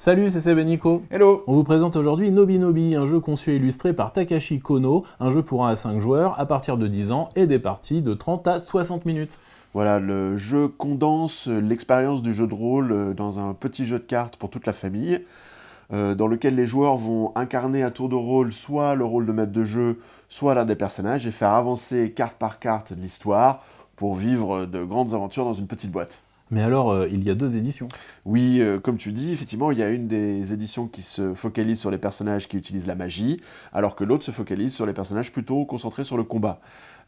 Salut, c'est Seb et Nico. Hello. On vous présente aujourd'hui Nobi Nobi, un jeu conçu et illustré par Takashi Kono, un jeu pour 1 à 5 joueurs à partir de 10 ans et des parties de 30 à 60 minutes. Voilà, le jeu condense l'expérience du jeu de rôle dans un petit jeu de cartes pour toute la famille, dans lequel les joueurs vont incarner à tour de rôle soit le rôle de maître de jeu, soit l'un des personnages, et faire avancer carte par carte l'histoire pour vivre de grandes aventures dans une petite boîte. Mais alors, il y a 2 éditions. Oui, comme tu dis, effectivement, il y a une des éditions qui se focalise sur les personnages qui utilisent la magie, alors que l'autre se focalise sur les personnages plutôt concentrés sur le combat.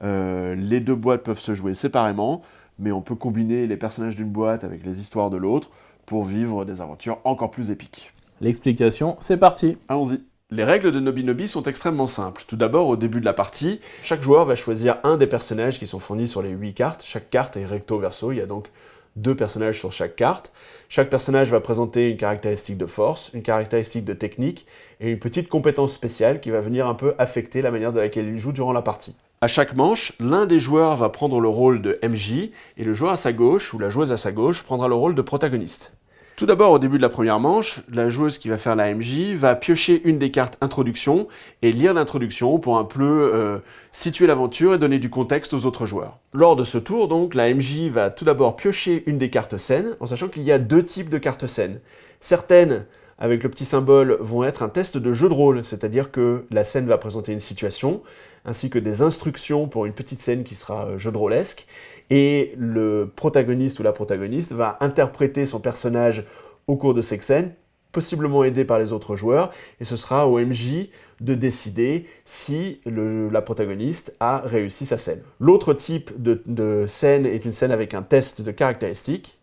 Les deux boîtes peuvent se jouer séparément, mais on peut combiner les personnages d'une boîte avec les histoires de l'autre pour vivre des aventures encore plus épiques. L'explication, c'est parti. Allons-y. Les règles de Nobi Nobi sont extrêmement simples. Tout d'abord, au début de la partie, chaque joueur va choisir un des personnages qui sont fournis sur les 8 cartes. Chaque carte est recto-verso, il y a donc 2 personnages sur chaque carte. Chaque personnage va présenter une caractéristique de force, une caractéristique de technique et une petite compétence spéciale qui va venir un peu affecter la manière de laquelle il joue durant la partie. À chaque manche, l'un des joueurs va prendre le rôle de MJ et le joueur à sa gauche ou la joueuse à sa gauche prendra le rôle de protagoniste. Tout d'abord, au début de la première manche, la joueuse qui va faire la MJ va piocher une des cartes introduction et lire l'introduction pour un peu situer l'aventure et donner du contexte aux autres joueurs. Lors de ce tour, donc, la MJ va tout d'abord piocher une des cartes scènes, en sachant qu'il y a 2 types de cartes scènes. Certaines, avec le petit symbole, vont être un test de jeu de rôle, c'est-à-dire que la scène va présenter une situation, ainsi que des instructions pour une petite scène qui sera jeu de rôlesque, et le protagoniste ou la protagoniste va interpréter son personnage au cours de cette scène, possiblement aidé par les autres joueurs, et ce sera au MJ de décider si la protagoniste a réussi sa scène. L'autre type de scène est une scène avec un test de caractéristiques,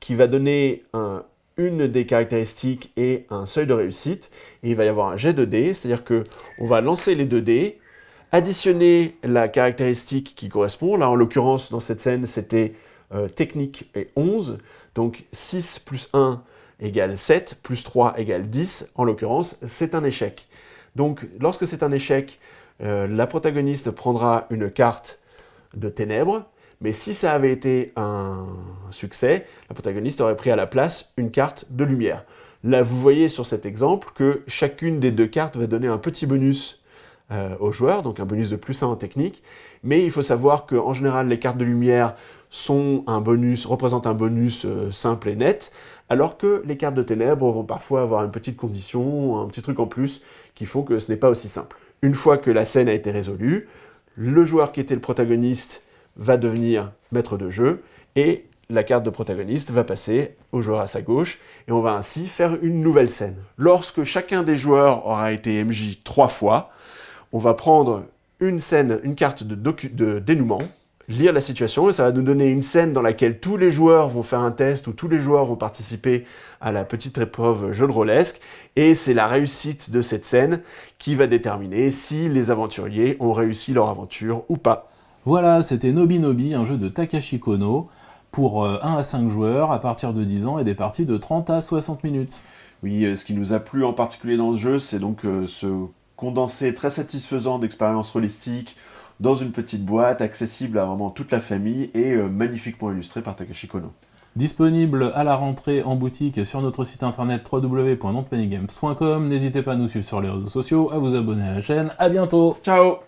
qui va donner une des caractéristiques et un seuil de réussite, et il va y avoir un jet de dés, c'est-à-dire qu'on va lancer les 2 dés, additionner la caractéristique qui correspond. Là, en l'occurrence, dans cette scène, c'était technique et 11. Donc 6 plus 1 égale 7, plus 3 égale 10. En l'occurrence, c'est un échec. Donc, lorsque c'est un échec, la protagoniste prendra une carte de ténèbres. Mais si ça avait été un succès, la protagoniste aurait pris à la place une carte de lumière. Là, vous voyez sur cet exemple que chacune des 2 cartes va donner un petit bonus aux joueurs, donc un bonus de plus 1 en technique, mais il faut savoir qu'en général les cartes de lumière représentent un bonus simple et net, alors que les cartes de ténèbres vont parfois avoir une petite condition, un petit truc en plus, qui font que ce n'est pas aussi simple. Une fois que la scène a été résolue, le joueur qui était le protagoniste va devenir maître de jeu, et la carte de protagoniste va passer au joueur à sa gauche, et on va ainsi faire une nouvelle scène. Lorsque chacun des joueurs aura été MJ 3 fois, on va prendre une carte de dénouement, lire la situation, et ça va nous donner une scène dans laquelle tous les joueurs vont faire un test, ou tous les joueurs vont participer à la petite épreuve jeu de rôlesque, et c'est la réussite de cette scène qui va déterminer si les aventuriers ont réussi leur aventure ou pas. Voilà, c'était Nobi Nobi, un jeu de Takashi Kono, pour 1 à 5 joueurs à partir de 10 ans et des parties de 30 à 60 minutes. Oui, ce qui nous a plu en particulier dans ce jeu, c'est donc ce condensé très satisfaisant d'expériences holistiques dans une petite boîte, accessible à vraiment toute la famille et magnifiquement illustré par Takashi Kono. Disponible à la rentrée en boutique et sur notre site internet www.notpennygames.com. N'hésitez pas à nous suivre sur les réseaux sociaux, à vous abonner à la chaîne. À bientôt. Ciao!